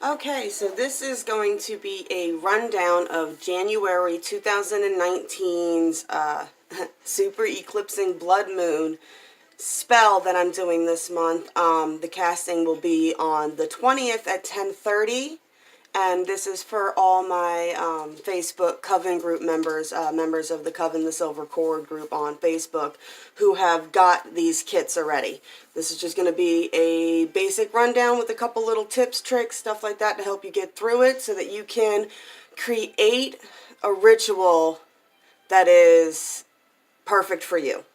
Okay, so this is going to be a rundown of January 2019's super eclipsing blood moon spell that I'm doing this month. The casting will be on the 20th at 10:30. And this is for all my Facebook Coven group members, members of the Coven the Silver Cord group on Facebook, who have got these kits already. This is just going to be a basic rundown with a couple little tips, tricks, stuff like that to help you get through it so that you can create a ritual that is perfect for you.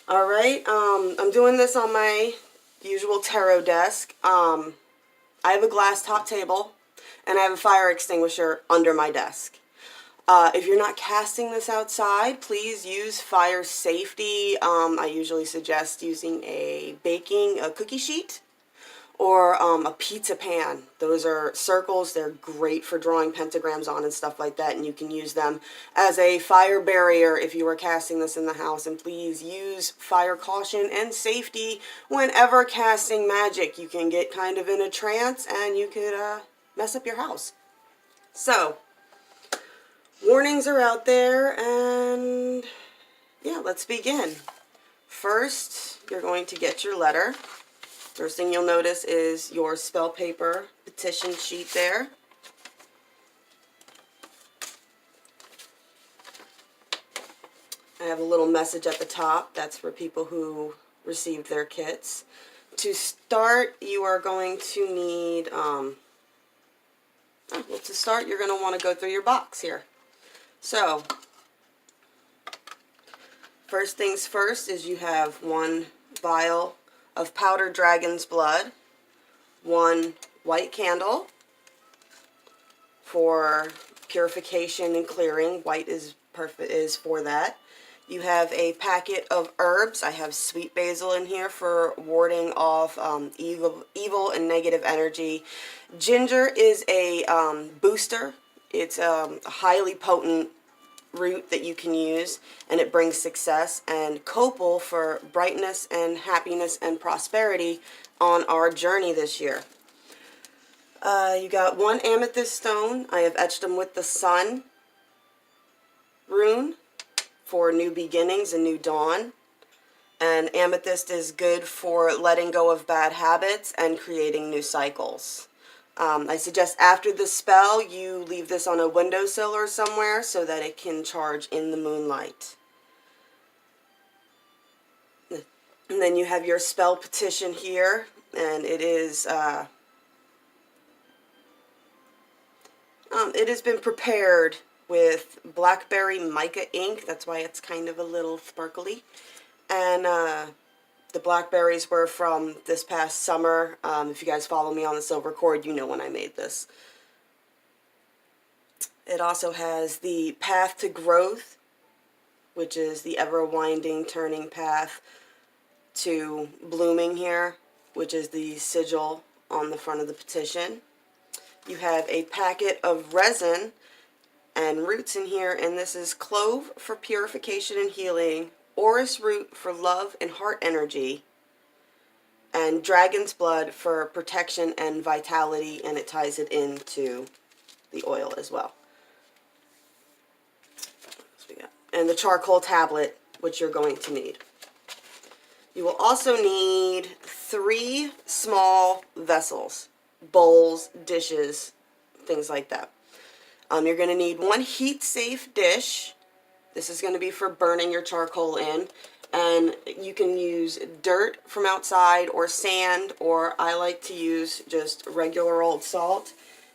Alright, I'm doing this on my usual tarot desk. I have a glass top table, and I have a fire extinguisher under my desk. If you're not casting this outside, please use fire safety. I usually suggest using a cookie sheet, or a pizza pan. Those are circles. They're great for drawing pentagrams on and stuff like that, and you can use them as a fire barrier if you are casting this in the house. And please use fire caution and safety whenever casting magic. You can get kind of in a trance and you could mess up your house. So, warnings are out there, and yeah, let's begin. First, you're going to get your letter. First thing you'll notice is your spell paper petition sheet there. I have a little message at the top. That's for people who received their kits. To start, you are going to need, to start, you're going to want to go through your box here. So, first things first is you have one vial of powdered dragon's blood, one white candle for purification and clearing. White is perfect, is for that. You have a packet of herbs. I have sweet basil in here for warding off evil and negative energy. Ginger is a booster. It's a highly potent root that you can use, and it brings success. And copal for brightness and happiness and prosperity on our journey this year. You got one amethyst stone. I have etched them with the sun rune for new beginnings and new dawn. And amethyst is good for letting go of bad habits and creating new cycles. I suggest after the spell you leave this on a windowsill or somewhere so that it can charge in the moonlight. And then you have your spell petition here, and it is it has been prepared with blackberry mica ink. That's why it's kind of a little sparkly. And the blackberries were from this past summer. If you guys follow me on the Silver Cord, you know when I made this. It also has the path to growth, which is the ever-winding, turning path to blooming here, which is the sigil on the front of the petition. You have a packet of resin and roots in here, and this is clove for purification and healing, orris root for love and heart energy, and dragon's blood for protection and vitality, and it ties it into the oil as well. And the charcoal tablet, which you're going to need. You will also need 3 small vessels, bowls, dishes, things like that. You're going to need 1 heat-safe dish. This is going to be for burning your charcoal in. And you can use dirt from outside or sand, or I like to use just regular old salt.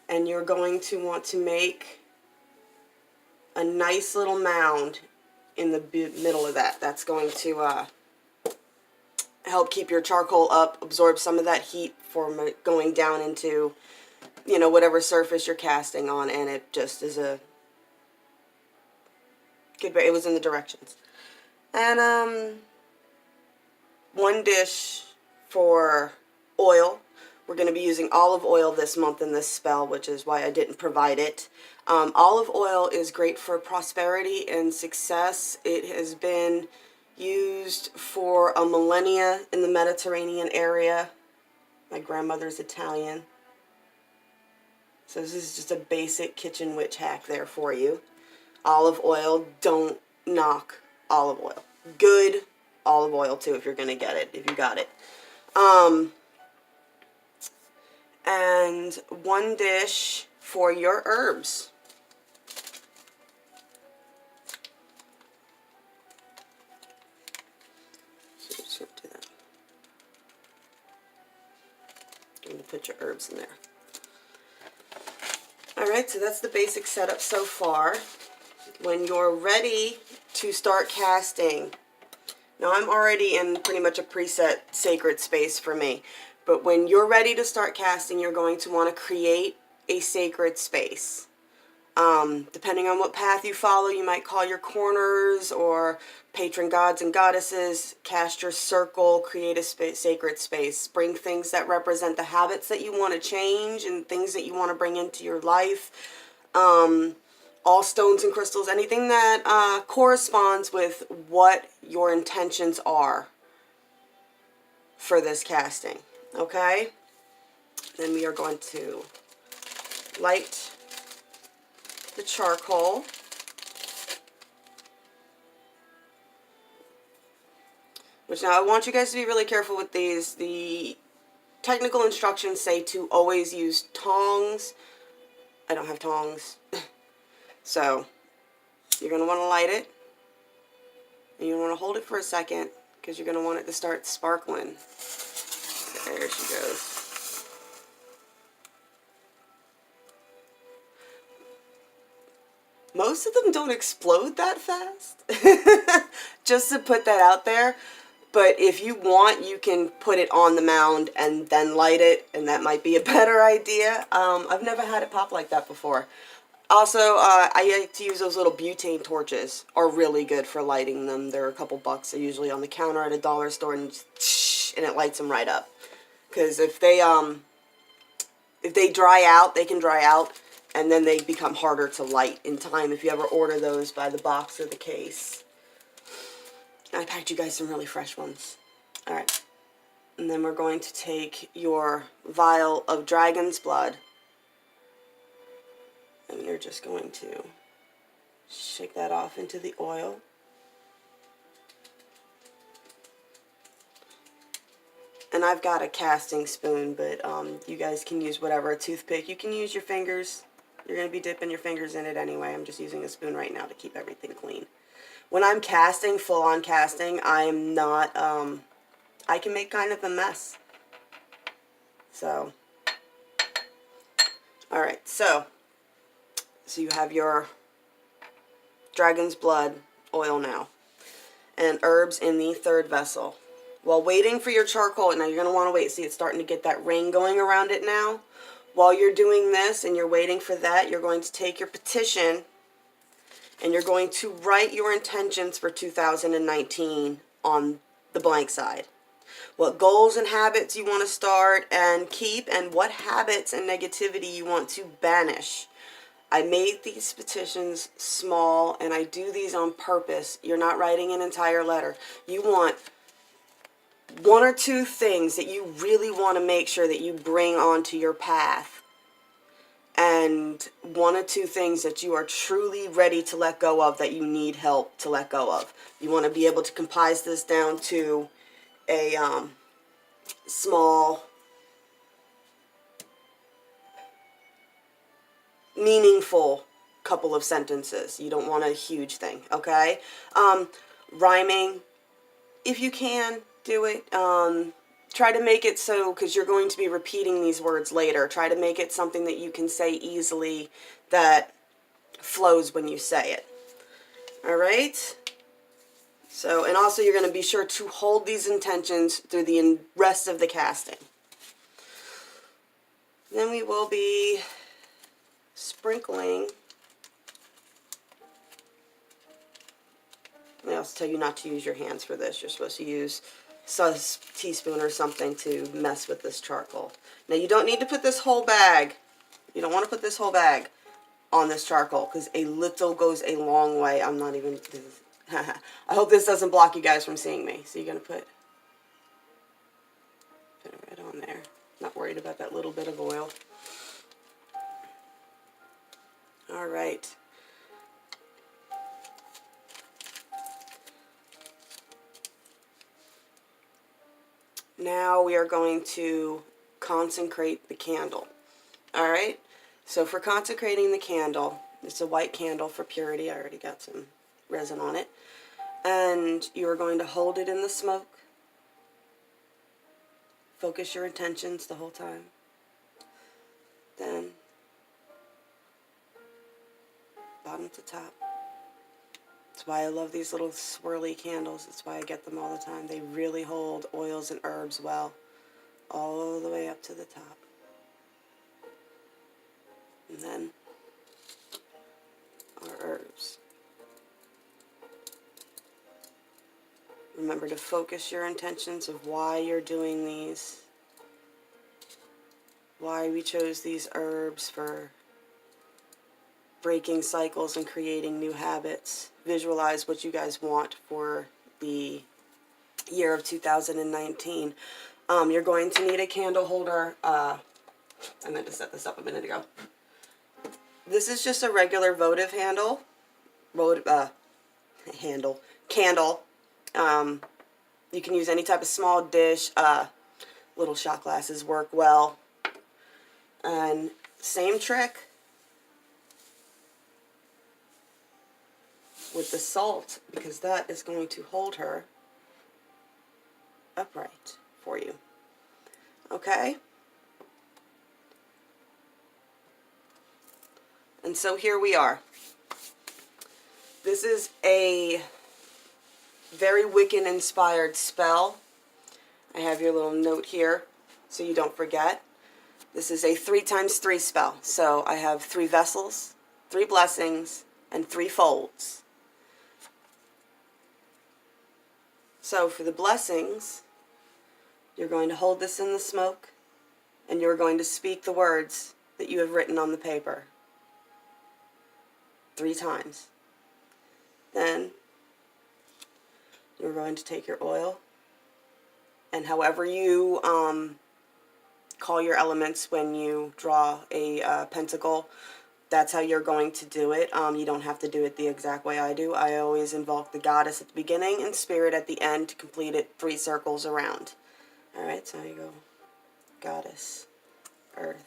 And you're going to want to make a nice little mound in the middle of that. That's going to help keep your charcoal up, absorb some of that heat from going down into, you know, whatever surface you're casting on, and it just is a good, it was in the directions. And 1 dish for oil. We're going to be using olive oil this month in this spell, which is why I didn't provide it. Olive oil is great for prosperity and success. It has been used for a millennia in the Mediterranean area. My grandmother's Italian. So this is just a basic kitchen witch hack there for you. Olive oil, don't knock olive oil. Good olive oil too if you're going to get it, if you got it. And 1 dish for your herbs. So just going to do that. I'm going to put your herbs in there. Alright, so that's the basic setup so far. When you're ready to start casting, now I'm already in pretty much a preset sacred space for me, but when you're ready to start casting, you're going to want to create a sacred space. Depending on what path you follow, you might call your corners or patron gods and goddesses, cast your circle, create a sacred space. Bring things that represent the habits that you want to change and things that you want to bring into your life. All stones and crystals, anything that corresponds with what your intentions are for this casting. Okay? Then we are going to light the charcoal. Which now I want you guys to be really careful with these. The technical instructions say to always use tongs. I don't have tongs. So you're going to want to light it. And you want to hold it for a second because you're going to want it to start sparkling. There she goes. Most of them don't explode that fast. Just to put that out there. But if you want, you can put it on the mound and then light it, and that might be a better idea. I've never had it pop like that before. Also, I like to use those little butane torches. Are really good for lighting them. They're a couple bucks. They're usually on the counter at a dollar store, and it lights them right up. Because if they dry out, they can dry out. And then they become harder to light in time if you ever order those by the box or the case. I packed you guys some really fresh ones. Alright. And then we're going to take your vial of dragon's blood. And you're just going to shake that off into the oil. And I've got a casting spoon, but you guys can use whatever, a toothpick. You can use your fingers. You're going to be dipping your fingers in it anyway. I'm just using a spoon right now to keep everything clean. When I'm casting, full-on casting, I'm not, I can make kind of a mess. So, alright, so you have your dragon's blood oil now. And herbs in the third vessel. While waiting for your charcoal, now you're going to want to wait. See, it's starting to get that ring going around it now. While you're doing this and you're waiting for that, you're going to take your petition and you're going to write your intentions for 2019 on the blank side. What goals and habits you want to start and keep, and what habits and negativity you want to banish. I made these petitions small, and I do these on purpose. You're not writing an entire letter. You want 1 or 2 things that you really want to make sure that you bring onto your path. And 1 or 2 things that you are truly ready to let go of, that you need help to let go of. You want to be able to compile this down to a small, meaningful couple of sentences. You don't want a huge thing, okay? Rhyming, if you can, do it. Try to make it so, because you're going to be repeating these words later, try to make it something that you can say easily, that flows when you say it. Alright? So, and also you're going to be sure to hold these intentions through the rest of the casting. Then we will be sprinkling. I also tell you not to use your hands for this. You're supposed to use a teaspoon or something to mess with this charcoal. Now you don't need to put this whole bag. You don't want to put this whole bag on this charcoal, because a little goes a long way. I'm not even... I hope this doesn't block you guys from seeing me. So you're going to put it right on there. Not worried about that little bit of oil. All right. Now we are going to consecrate the candle. All right. So for consecrating the candle, it's a white candle for purity. I already got some resin on it. And you are going to hold it in the smoke. Focus your intentions the whole time. Then, bottom to top. That's why I love these little swirly candles. That's why I get them all the time. They really hold oils and herbs well, all the way up to the top. And then, our herbs. Remember to focus your intentions of why you're doing these, why we chose these herbs for breaking cycles and creating new habits. Visualize what you guys want for the year of 2019. You're going to need a candle holder. I meant to set this up a minute ago. This is just a regular votive candle. You can use any type of small dish. Little shot glasses work well. And same trick with the salt, because that is going to hold her upright for you. Okay? And so here we are. This is a very Wiccan inspired spell. I have your little note here so you don't forget. This is a 3x3 spell. So I have 3 vessels, 3 blessings, and 3 folds. So for the blessings, you're going to hold this in the smoke, and you're going to speak the words that you have written on the paper 3 times. Then you're going to take your oil, and however you call your elements when you draw a pentacle, that's how you're going to do it. You don't have to do it the exact way I do. I always invoke the goddess at the beginning and spirit at the end to complete it 3 circles around. Alright, so you go goddess, earth,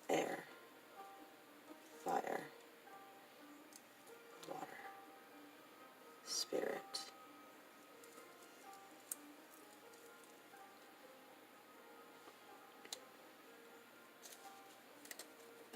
air, fire, water, spirit.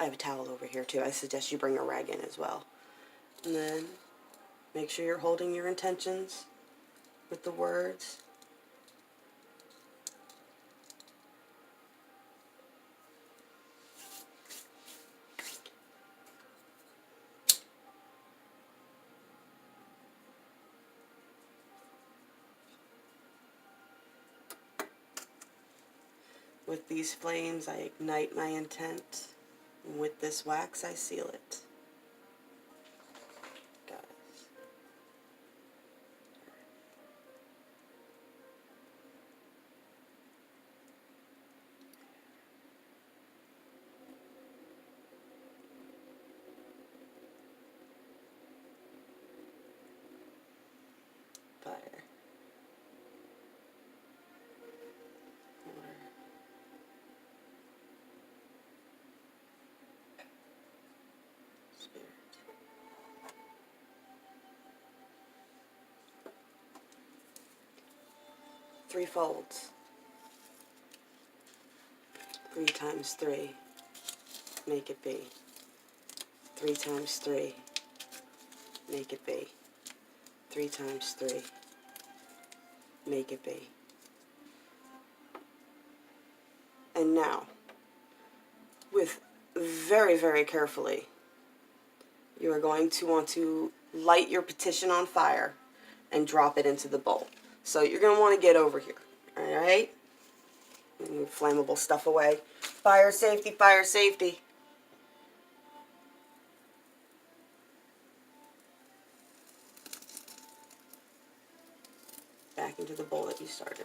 I have a towel over here too. I suggest you bring a rag in as well. And then make sure you're holding your intentions with the words. With these flames, I ignite my intent. And with this wax, I seal it. Goddess. Fire. Water. Spirit. Three folds. 3 times 3. Make it be. 3 times 3. Make it be. 3 times 3. Make it be. And now, with very, very carefully, you are going to want to light your petition on fire and drop it into the bowl. So you're going to want to get over here, alright? Move flammable stuff away. Fire safety, fire safety. Back into the bowl that you started.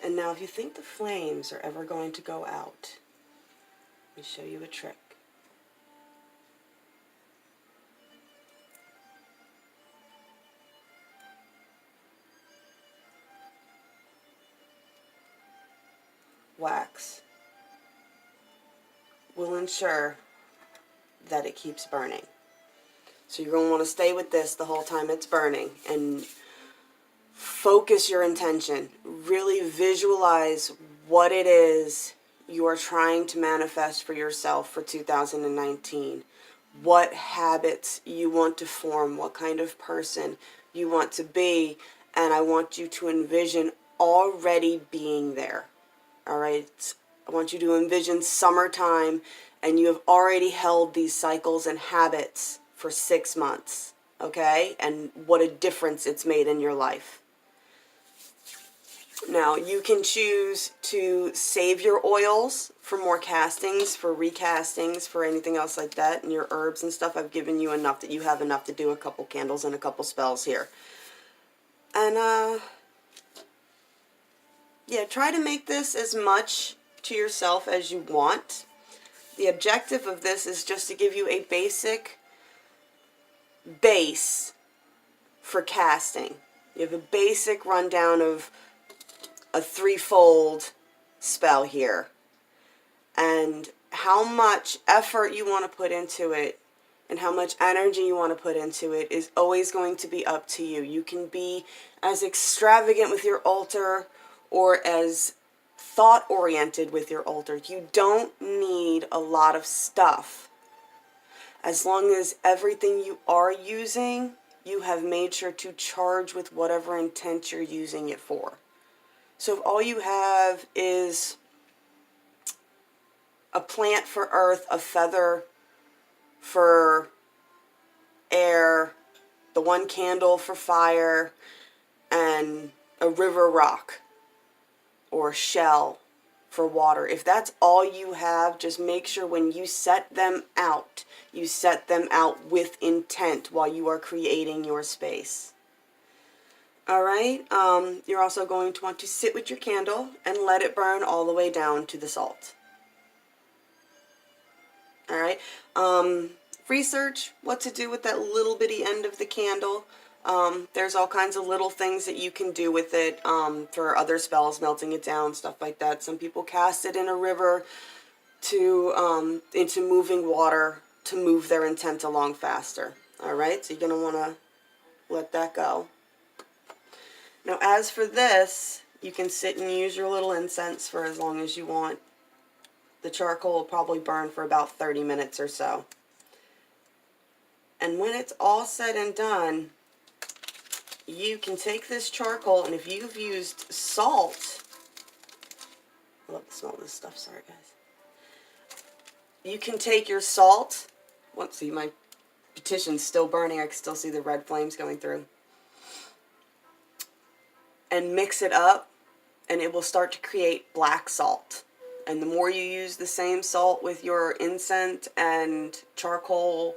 And now if you think the flames are ever going to go out, let me show you a trick. Wax will ensure that it keeps burning. So you're going to want to stay with this the whole time it's burning and focus your intention. Really visualize what it is you are trying to manifest for yourself for 2019. What habits you want to form, what kind of person you want to be, and I want you to envision already being there. All right, I want you to envision summertime and you have already held these cycles and habits for 6 months, okay? And what a difference it's made in your life. Now, you can choose to save your oils for more castings, for recastings, for anything else like that, and your herbs and stuff. I've given you enough that you have enough to do a couple candles and a couple spells here. And, yeah, try to make this as much to yourself as you want. The objective of this is just to give you a basic base for casting. You have a basic rundown of a threefold spell here. And how much effort you want to put into it and how much energy you want to put into it is always going to be up to you. You can be as extravagant with your altar or as thought-oriented with your altar. You don't need a lot of stuff. As long as everything you are using, you have made sure to charge with whatever intent you're using it for. So if all you have is a plant for earth, a feather for air, the one candle for fire, and a river rock or shell for water. If that's all you have, just make sure when you set them out, you set them out with intent while you are creating your space. Alright, you're also going to want to sit with your candle and let it burn all the way down to the salt. Alright, research what to do with that little bitty end of the candle. There's all kinds of little things that you can do with it for other spells, melting it down, stuff like that. Some people cast it in a river to into moving water to move their intent along faster. Alright, so you're going to want to let that go. Now as for this, you can sit and use your little incense for as long as you want. The charcoal will probably burn for about 30 minutes or so. And when it's all said and done, you can take this charcoal, and if you've used salt, I love the smell of this stuff, sorry guys. You can take your salt, let's see, my petition's still burning, I can still see the red flames going through, and mix it up, and it will start to create black salt. And the more you use the same salt with your incense and charcoal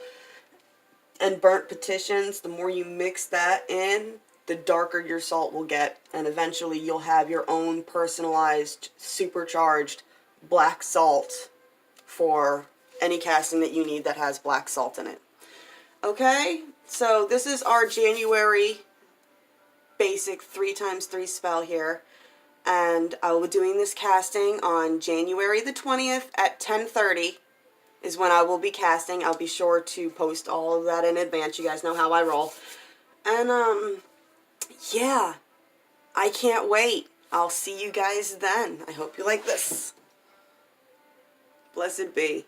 and burnt petitions, the more you mix that in, the darker your salt will get. And eventually you'll have your own personalized, supercharged black salt for any casting that you need that has black salt in it. Okay, so this is our January basic 3x3 spell here. And I will be doing this casting on January the 20th at 10:30 is when I will be casting. I'll be sure to post all of that in advance. You guys know how I roll. And, yeah, I can't wait. I'll see you guys then. I hope you like this. Blessed be.